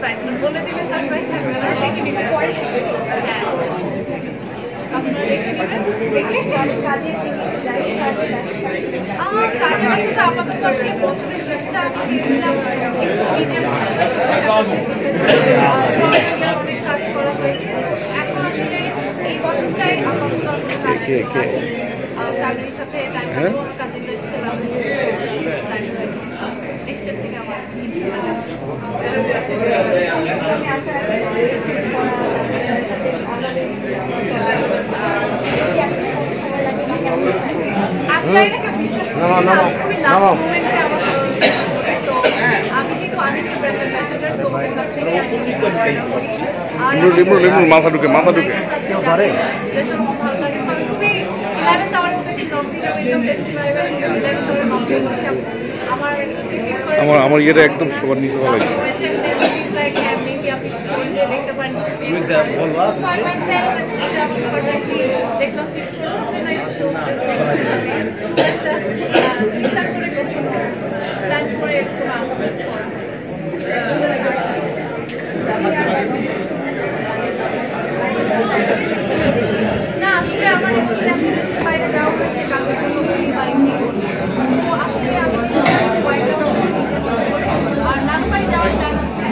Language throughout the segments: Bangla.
সারপ্রাইজ, বলে দিলে সারপ্রাইজ থাকবে না, দেখে নিবেন। আপনারা দেখে নিবেন। কাজের আসলে আপাতত আসলে বছরের শেষটা আমি চেয়েছিলাম নিজের অনেক কাজ করা হয়েছে। এখন আসলে এই বছরটাই আপাতত ফ্যামিলির সাথে কাজে এসেছিলাম। নেক্সট ইয়ার থেকে আমার মাথা ঢুকে আমার ইয়েটা একদম সবার নিচে ভালো লাগছে। না আসলে আমার বাইরে যাওয়া হয়েছে কাজের জন্য, আসলে আর নানু বাড়ি যাওয়ার প্ল্যান আছে।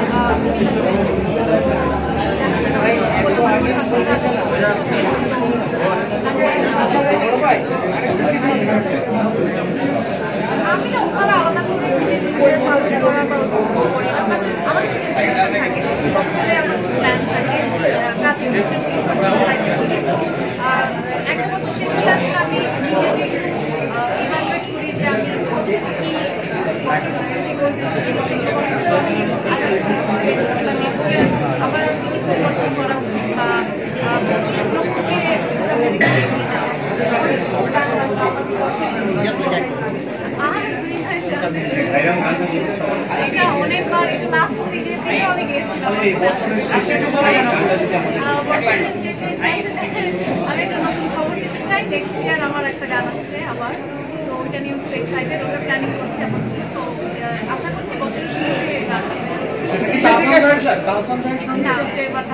আমি না ওখানে আলাদা করে আমার কিছু ইনস্পিরেশন থাকে, বছরে আমার কিছু প্ল্যান থাকে কাজের। আর একটা বছর শেষ হলে আসলে আমি নিজেকে ইভ্যালুয়েট করি যে আমি আবার কি পরিবর্তন করা উচিত বা লক্ষ্যকে সামনে দিকে এগিয়ে যাওয়া। এটা অনেকবার লাস্ট সিজন থেকে আমি গিয়েছিলাম। বছরের শেষে আমি একটা নতুন খবর দিতে চাই, নেক্সট ইয়ার আমার একটা গান আসছে আবার, তো ওইটা নিয়ে খুব এক্সাইটেড, ওটা প্ল্যানিং করছি এখন। সো আশা করছি বছরের শুরুতে গানটা না ওটা এবার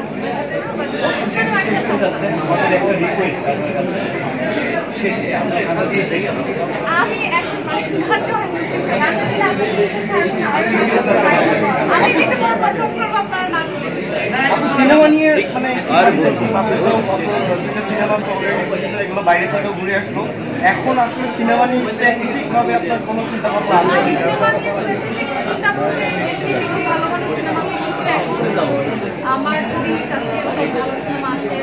আমি এখন সিনেমা নিয়ে মানে এগুলো বাইরে থেকে ঘুরে আসলো, এখন আসলে সিনেমা নিয়ে স্পেসিফিক ভাবে আপনার কোনো চিন্তা ভাবনা আমার যদি কাছে ভালো সিনেমা আসে